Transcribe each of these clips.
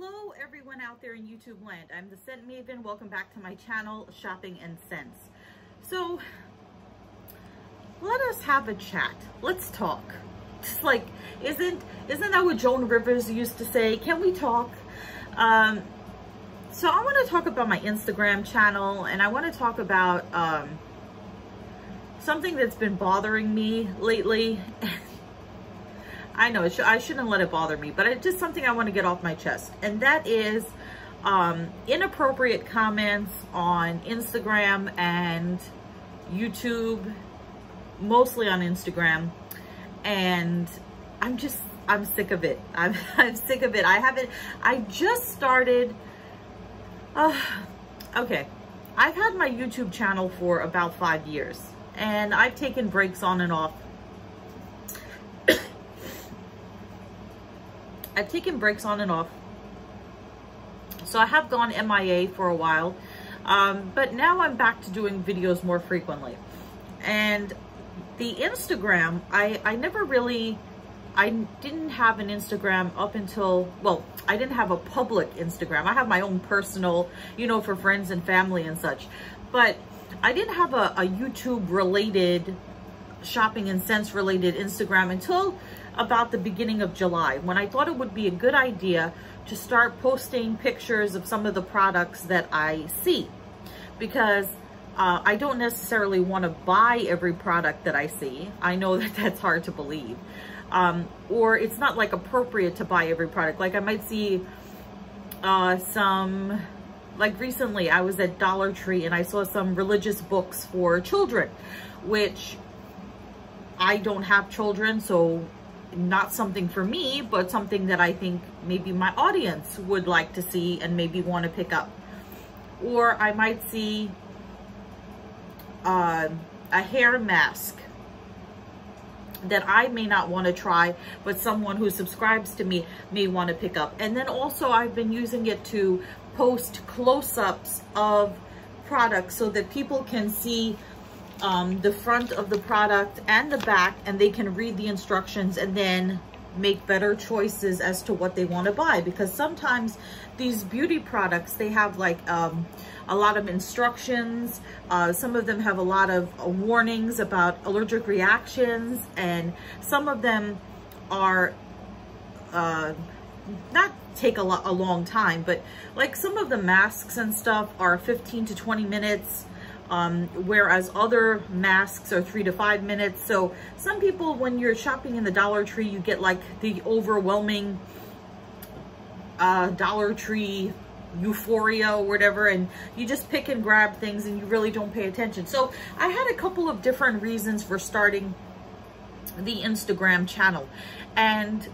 Hello everyone out there in YouTube land. I'm the Scent Maven. Welcome back to my channel, Shopping and Scents. So let us have a chat. Let's talk. It's like, isn't that what Joan Rivers used to say? Can we talk? So I want to talk about my Instagram channel, and I want to talk about something that's been bothering me lately. I know I shouldn't let it bother me, but it's just something I want to get off my chest. And that is inappropriate comments on Instagram and YouTube, mostly on Instagram. And I'm sick of it. I'm sick of it. I just started, okay. I've had my YouTube channel for about 5 years, and I've taken breaks on and off. I've taken breaks on and off. So I have gone MIA for a while, but now I'm back to doing videos more frequently. And the Instagram, I didn't have an Instagram up until, well, I didn't have a public Instagram. I have my own personal, you know, for friends and family and such. But I didn't have a YouTube related, shopping and scents related Instagram until about the beginning of July, when I thought it would be a good idea to start posting pictures of some of the products that I see, because I don't necessarily want to buy every product that I see. I know that that's hard to believe, or it's not like appropriate to buy every product. Like I might see some, like recently I was at Dollar Tree and I saw some religious books for children, which I don't have children, so not something for me, but something that I think maybe my audience would like to see and maybe want to pick up. Or I might see a hair mask that I may not want to try, but someone who subscribes to me may want to pick up. And then also I've been using it to post close-ups of products so that people can see the front of the product and the back, and they can read the instructions and then make better choices as to what they want to buy. Because sometimes these beauty products, they have like a lot of instructions. Some of them have a lot of warnings about allergic reactions, and some of them are not take a long time, but like some of the masks and stuff are 15 to 20 minutes. Whereas other masks are 3 to 5 minutes. So some people, when you're shopping in the Dollar Tree, you get like the overwhelming Dollar Tree euphoria or whatever, and you just pick and grab things and you really don't pay attention. So I had a couple of different reasons for starting the Instagram channel, and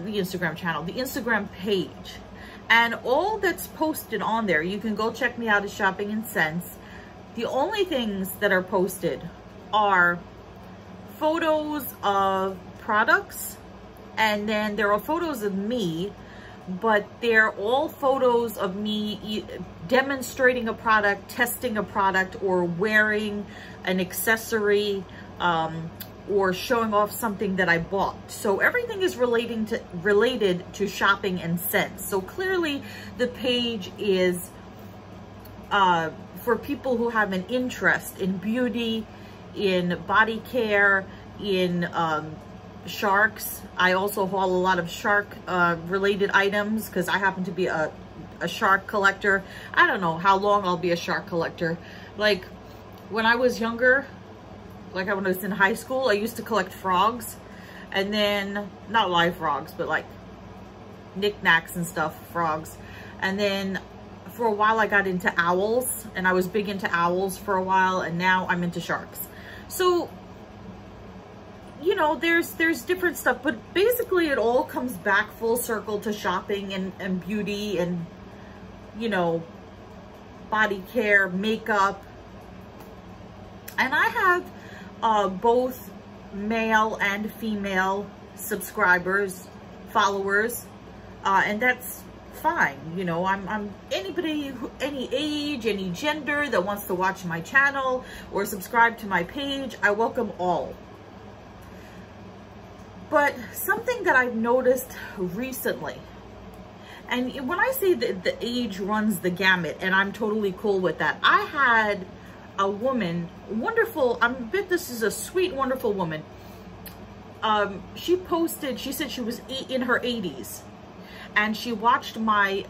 the Instagram page, and all that's posted on there. You can go check me out at Shopping and Scents. The only things that are posted are photos of products, and then there are photos of me, but they're all photos of me demonstrating a product, testing a product, or wearing an accessory, or showing off something that I bought. So everything is related to shopping and scents. So clearly the page is for people who have an interest in beauty, in body care, in sharks. I also haul a lot of shark related items because I happen to be a shark collector. I don't know how long I'll be a shark collector. Like when I was younger, like when I was in high school, I used to collect frogs, and then not live frogs, but like knickknacks and stuff, frogs. And then for a while I got into owls, and I was big into owls for a while, and now I'm into sharks. So, you know, there's different stuff, but basically it all comes back full circle to shopping and beauty and, you know, body care, makeup. And I have both male and female subscribers, followers, and that's fine. You know, I'm anybody, any age, any gender that wants to watch my channel or subscribe to my page, I welcome all. But something that I've noticed recently, And when I say that the age runs the gamut, and I'm totally cool with that. I had a woman, wonderful, I bet this is a sweet, wonderful woman. She posted, she said she was in her 80s, and she watched my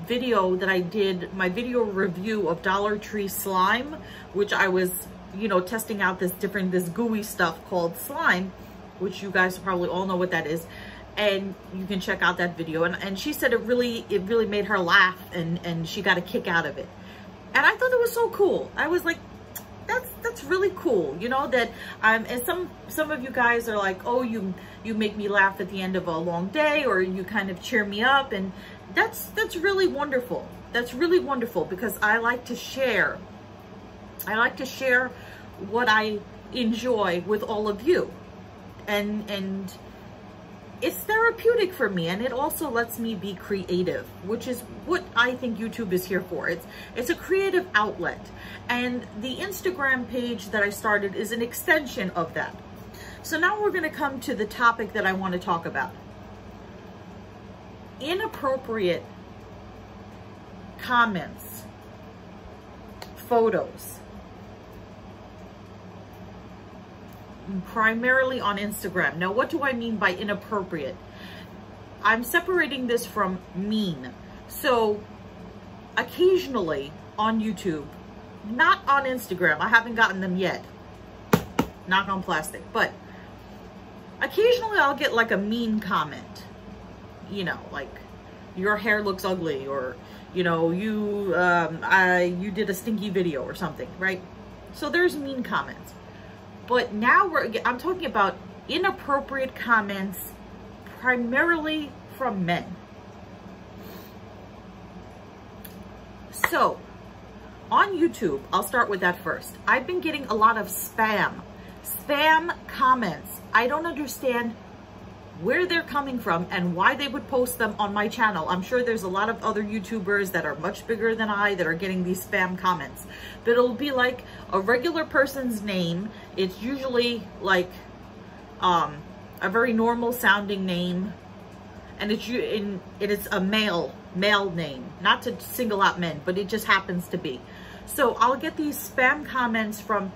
video that I did, my video review of Dollar Tree slime, which I was, you know, testing out this gooey stuff called slime, which you guys probably all know what that is. And you can check out that video. And she said it really made her laugh, and she got a kick out of it. And I thought it was so cool. I was like, that's really cool, you know, that and some of you guys are like, oh, you make me laugh at the end of a long day, or you kind of cheer me up, and that's really wonderful. That's really wonderful, because I like to share. I like to share what I enjoy with all of you, and it's therapeutic for me, and it also lets me be creative, which is what I think YouTube is here for. It's a creative outlet, and the Instagram page that I started is an extension of that. So now we're going to come to the topic that I want to talk about. Inappropriate comments, photos, primarily on Instagram. Now, what do I mean by inappropriate? I'm separating this from mean. So occasionally on YouTube, not on Instagram, I haven't gotten them yet, knock on plastic, but occasionally I'll get like a mean comment, you know, like your hair looks ugly, or you know, you did a stinky video or something, right? So there's mean comments. But now I'm talking about inappropriate comments, primarily from men. So on YouTube, I'll start with that first. I've been getting a lot of spam comments. I don't understand where they're coming from and why they would post them on my channel. I'm sure there's a lot of other YouTubers that are much bigger than I that are getting these spam comments. But it'll be like a regular person's name. It's usually like a very normal sounding name. And it is a male name. Not to single out men, but it just happens to be. So I'll get these spam comments from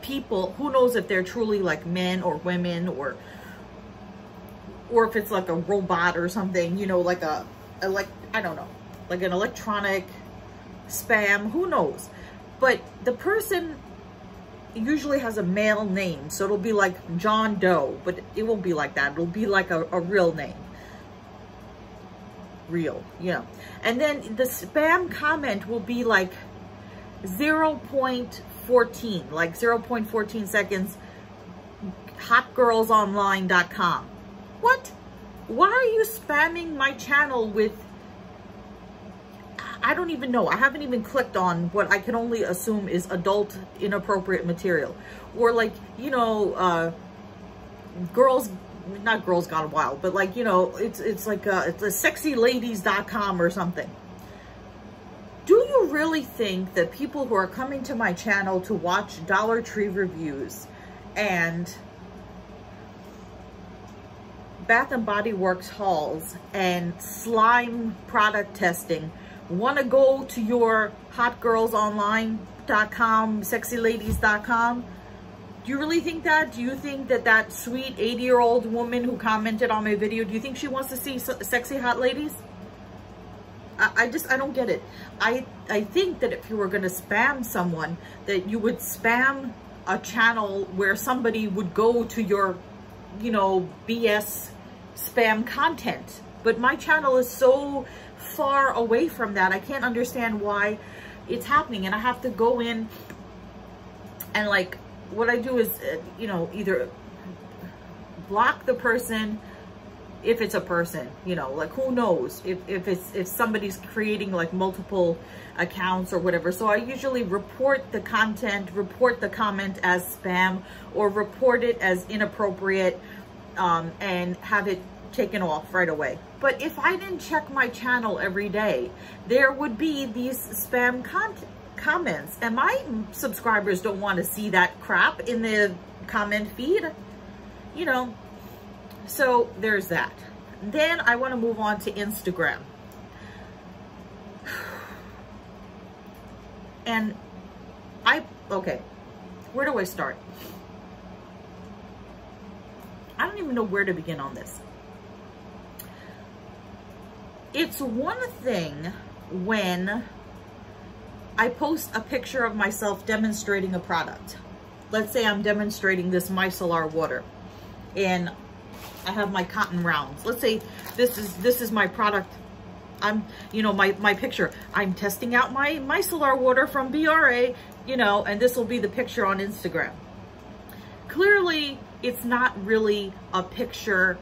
people, who knows if they're truly like men or women, or if it's like a robot or something, you know, like I don't know, like an electronic spam, who knows? But the person usually has a male name, so it'll be like John Doe, but it won't be like that. It'll be like a real name. Real, you know. And then the spam comment will be like 0.14, like 0.14 seconds, hotgirlsonline.com. What? Why are you spamming my channel with, I don't even know. I haven't even clicked on what I can only assume is adult inappropriate material. Or like, you know, not Girls Gone Wild, but like, you know, it's like it's a sexyladies.com or something. Do you really think that people who are coming to my channel to watch Dollar Tree reviews and Bath and Body Works hauls and slime product testing want to go to your hotgirlsonline.com, sexyladies.com? Do you really think that? Do you think that that sweet 80-year-old woman who commented on my video, do you think she wants to see sexy hot ladies? I don't get it. I think that if you were going to spam someone, that you would spam a channel where somebody would go to your, you know, BS spam content. But my channel is so far away from that. I can't understand why it's happening. And I have to go in and like, what I do is, you know, either block the person, if it's a person, you know, like who knows if somebody's creating like multiple accounts or whatever. So I usually report the content, report the comment as spam, or report it as inappropriate, and have it taken off right away. But if I didn't check my channel every day, there would be these spam comments, and my subscribers don't want to see that crap in the comment feed, you know. So there's that. Then I want to move on to Instagram. And okay, where do I start? I don't even know where to begin on this. It's one thing when I post a picture of myself demonstrating a product. Let's say I'm demonstrating this micellar water and I have my cotton rounds. Let's say this is my product. I'm, you know, my picture. I'm testing out my micellar water from BRA, you know, and this will be the picture on Instagram. Clearly, it's not really a picture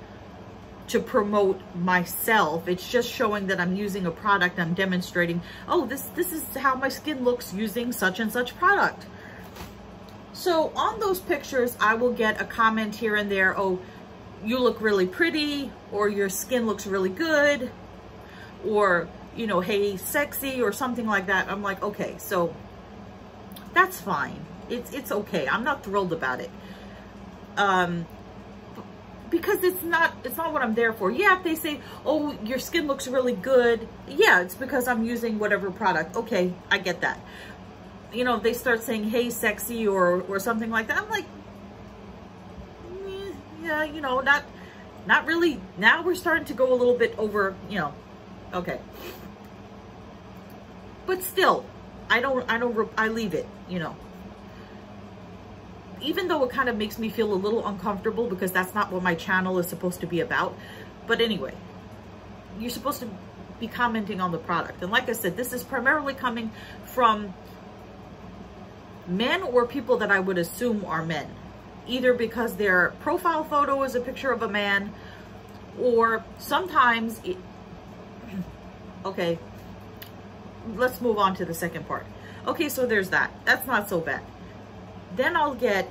to promote myself. It's just showing that I'm using a product. I'm demonstrating, oh, this is how my skin looks using such and such product. So on those pictures, I will get a comment here and there, oh, you look really pretty, or your skin looks really good, or, you know, hey, sexy, or something like that. I'm like, okay, so that's fine. It's okay. I'm not thrilled about it. Because it's not what I'm there for. Yeah, if they say, oh, your skin looks really good. Yeah, it's because I'm using whatever product. Okay, I get that. You know, if they start saying, hey, sexy, or something like that, I'm like, yeah, you know, not really. Now we're starting to go a little bit over, you know, okay. But still, I leave it, you know. Even though it kind of makes me feel a little uncomfortable because that's not what my channel is supposed to be about. But anyway, you're supposed to be commenting on the product. And like I said, this is primarily coming from men or people that I would assume are men. Either because their profile photo is a picture of a man, or sometimes, okay, let's move on to the second part. Okay, so there's that. That's not so bad. Then I'll get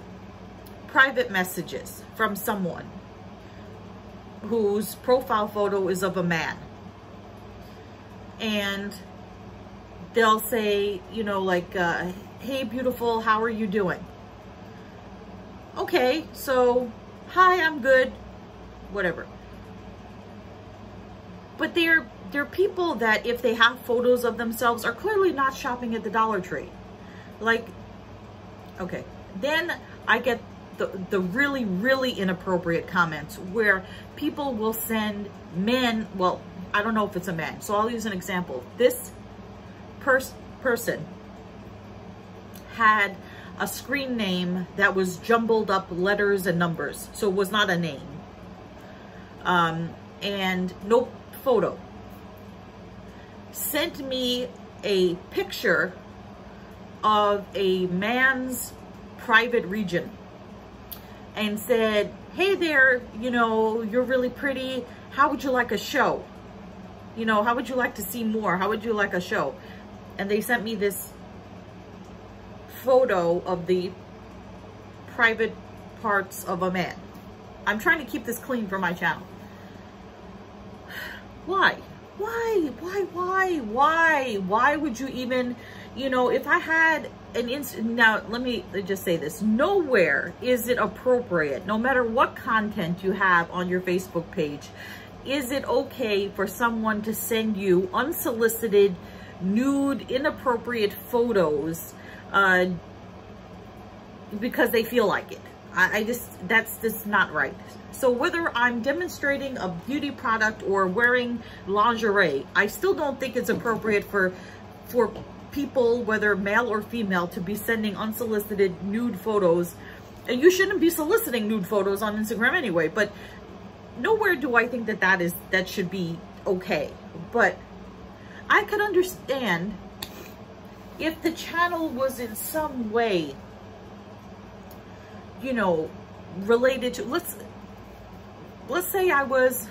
private messages from someone whose profile photo is of a man. And they'll say, you know, like, hey, beautiful, how are you doing? Okay, so, hi, I'm good, whatever. But they're people that, if they have photos of themselves, are clearly not shopping at the Dollar Tree. Like, okay, then I get the really, really inappropriate comments where people will send men, well, I don't know if it's a man, so I'll use an example. This person had a screen name that was jumbled up letters and numbers, so it was not a name, and no photo. Sent me a picture of a man's private region and said, hey there, you know, you're really pretty. How would you like a show? You know, how would you like to see more? How would you like a show? And they sent me this photo of the private parts of a man. I'm trying to keep this clean for my channel. Why? Why would you even, you know, if I had an now let me just say this, nowhere is it appropriate, no matter what content you have on your Facebook page, is it okay for someone to send you unsolicited, nude, inappropriate photos because they feel like it. That's just not right. So whether I'm demonstrating a beauty product or wearing lingerie, I still don't think it's appropriate for people, whether male or female, to be sending unsolicited nude photos. And you shouldn't be soliciting nude photos on Instagram anyway, but nowhere do I think that should be okay. But I could understand if the channel was in some way, you know, related to, let's say I was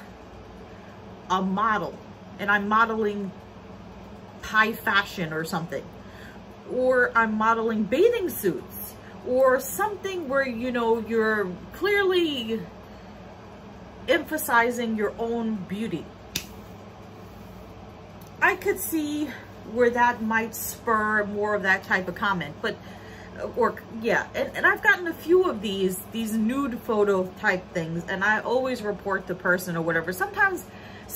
a model and I'm modeling high fashion or something, or I'm modeling bathing suits or something where, you know, you're clearly emphasizing your own beauty. I could see where that might spur more of that type of comment, but or yeah, and I've gotten a few of these nude photo type things, and I always report the person or whatever. Sometimes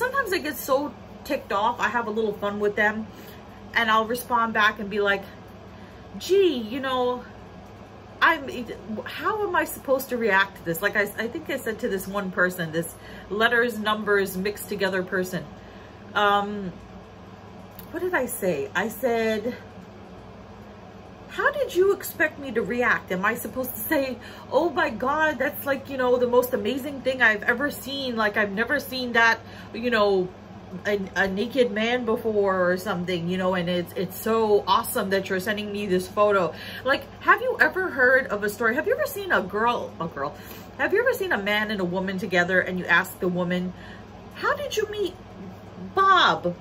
I get so ticked off, I have a little fun with them, and I'll respond back and be like, gee, you know, how am I supposed to react to this? Like I think I said to this one person, this letters, numbers mixed together person. What did I say? I said, how did you expect me to react? Am I supposed to say, oh my God, that's like, you know, the most amazing thing I've ever seen. Like I've never seen that, you know, a naked man before or something, you know, and it's so awesome that you're sending me this photo. Like, have you ever heard of a story? Have you ever seen have you ever seen a man and a woman together and you ask the woman, how did you meet Bob?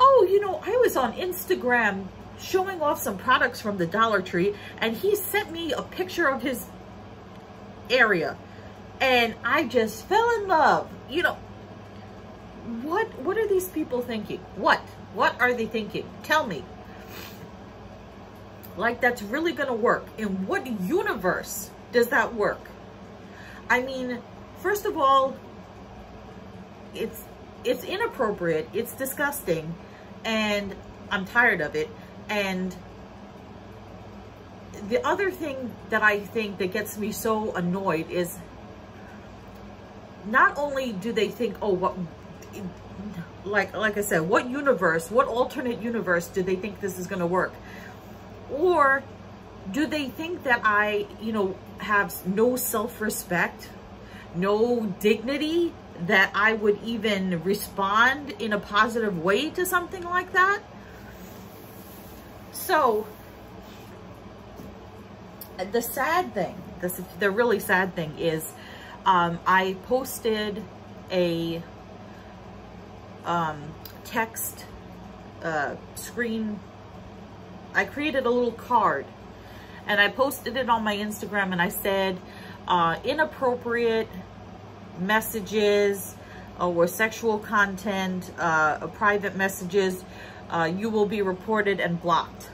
Oh, you know, I was on Instagram showing off some products from the Dollar Tree and he sent me a picture of his area and I just fell in love. You know, what are these people thinking? What are they thinking? Tell me. Like, that's really gonna work. In what universe does that work? I mean, first of all, it's inappropriate, it's disgusting, and I'm tired of it. And the other thing that I think that gets me so annoyed is not only do they think, oh, what, like I said, what universe, what alternate universe do they think this is going to work? Or do they think that I, you know, have no self-respect, no dignity, that I would even respond in a positive way to something like that? So the sad thing, the really sad thing is, I posted a text screen. I created a little card and I posted it on my Instagram and I said, inappropriate messages or sexual content, private messages, you will be reported and blocked.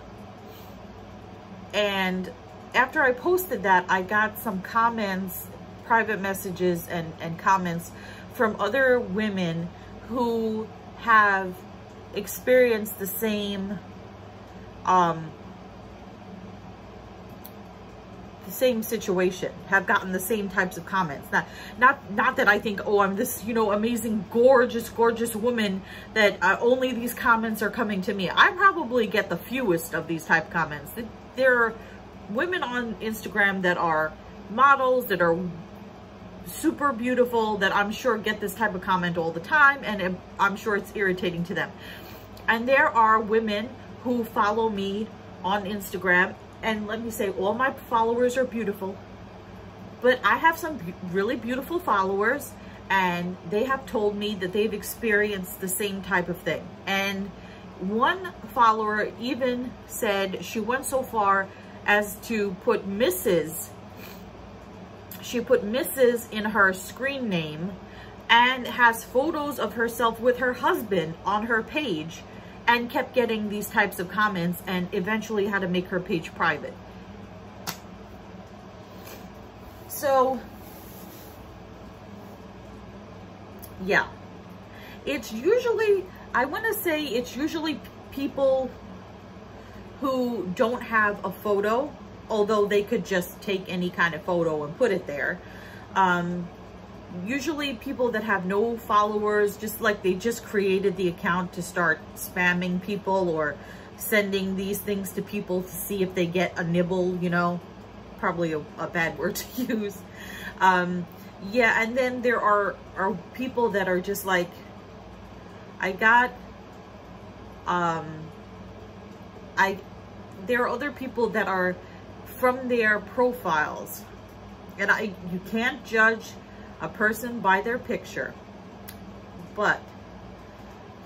And after I posted that, I got some comments, private messages and comments from other women who have experienced the same situation, have gotten the same types of comments. Not that I think, oh, I'm this, you know, amazing, gorgeous woman that only these comments are coming to me. I probably get the fewest of these type of comments. There are women on Instagram that are models, that are super beautiful, that I'm sure get this type of comment all the time, and I'm sure it's irritating to them. And there are women who follow me on Instagram, and let me say, all my followers are beautiful, but I have some really beautiful followers, and they have told me that they've experienced the same type of thing. And one follower even said she went so far as to put Mrs. She put Mrs. in her screen name and has photos of herself with her husband on her page, and kept getting these types of comments and eventually had to make her page private. So, yeah, it's usually, I want to say it's usually people who don't have a photo, although they could just take any kind of photo and put it there. Usually people that have no followers, just like they just created the account to start spamming people or sending these things to people to see if they get a nibble, you know, probably a bad word to use. Yeah, and then there are people that are just like, there are other people that are from their profiles, and you can't judge a person by their picture, but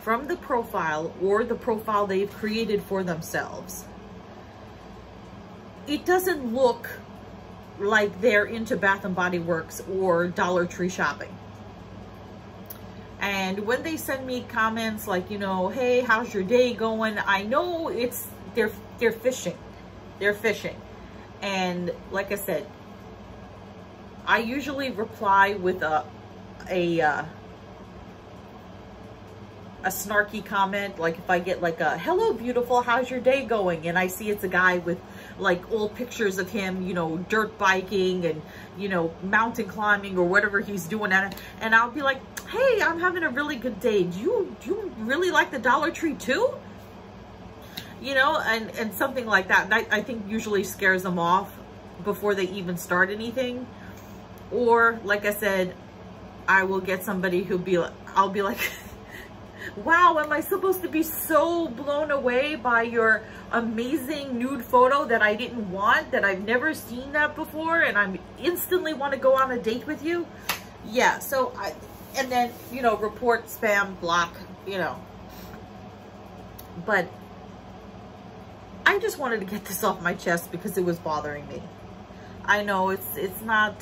from the profile or the profile they've created for themselves, it doesn't look like they're into Bath and Body Works or Dollar Tree shopping. And when they send me comments like, you know, hey, how's your day going? I know they're fishing. They're fishing. And like I said, I usually reply with a snarky comment, like if I get like a "hello beautiful, how's your day going," and I see it's a guy with like old pictures of him, you know, dirt biking and, you know, mountain climbing or whatever he's doing at it, and I'll be like, "Hey, I'm having a really good day. Do you really like the Dollar Tree too?" You know, and something like that. And I think usually scares them off before they even start anything. Or like I said, I will get somebody who'll be like, I'll be like, "Wow, am I supposed to be so blown away by your amazing nude photo that I didn't want, that I've never seen that before, and I instantly want to go on a date with you?" Yeah, so and then, you know, report, spam, block, you know. But I just wanted to get this off my chest because it was bothering me. I know it's not,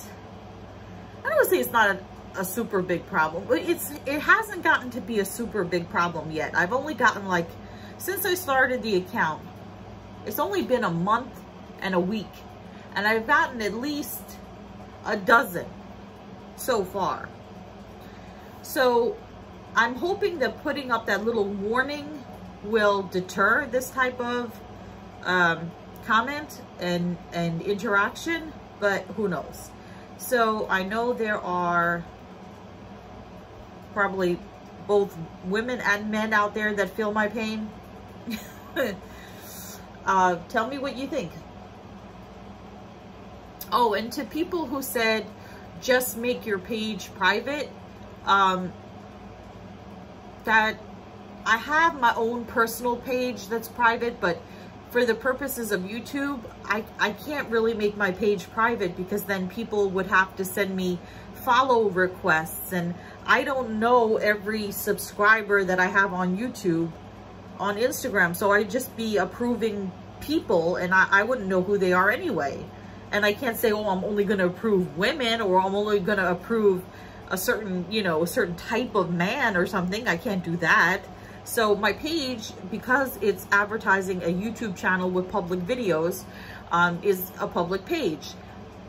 I don't want to say it's not a super big problem, but it hasn't gotten to be a super big problem yet. I've only gotten, like, since I started the account, it's only been a month and a week, and I've gotten at least a dozen so far. So I'm hoping that putting up that little warning will deter this type of comment and interaction, but who knows. So I know there are probably both women and men out there that feel my pain. Tell me what you think. Oh, and to people who said just make your page private, that I have my own personal page that's private, but for the purposes of YouTube, I can't really make my page private because then people would have to send me follow requests, and I don't know every subscriber that I have on YouTube on Instagram, so I'd just be approving people and I wouldn't know who they are anyway. And I can't say, "Oh, I'm only going to approve women," or "I'm only going to approve a certain, you know, a certain type of man" or something. I can't do that. So my page, because it's advertising a YouTube channel with public videos, is a public page.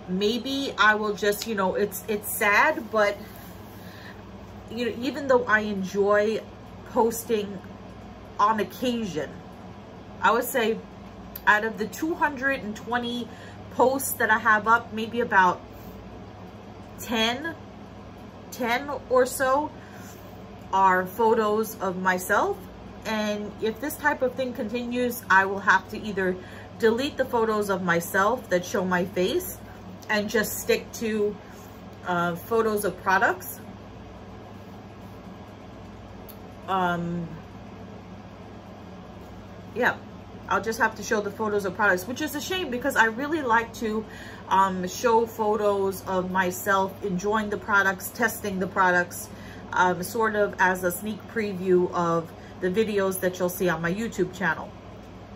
Maybe I will just, you know, it's sad, but, you know, even though I enjoy posting on occasion, I would say out of the 220 posts that I have up, maybe about 10 or so are photos of myself. And if this type of thing continues, I will have to either delete the photos of myself that show my face and just stick to photos of products. Yeah, I'll just have to show the photos of products, which is a shame because I really like to show photos of myself enjoying the products, testing the products, sort of as a sneak preview of the videos that you'll see on my YouTube channel.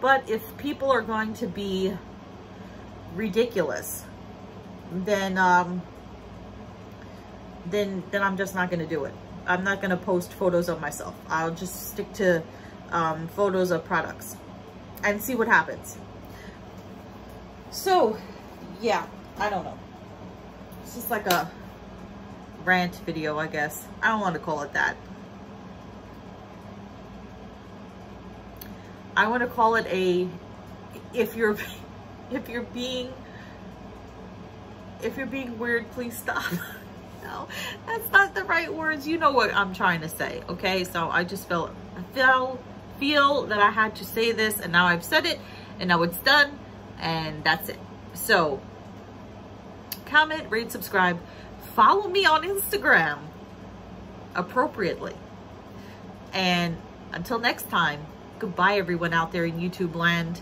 But if people are going to be ridiculous, then I'm just not going to do it. I'm not going to post photos of myself. I'll just stick to photos of products and see what happens. So yeah, I don't know. It's just like a rant video, I guess. I don't want to call it that. I want to call it a, if you're being weird, please stop. No, that's not the right words. You know what I'm trying to say, okay? So I just feel that I had to say this, and now I've said it, and now it's done, and that's it. So comment, rate, subscribe, follow me on Instagram appropriately, and until next time, goodbye everyone out there in YouTube land.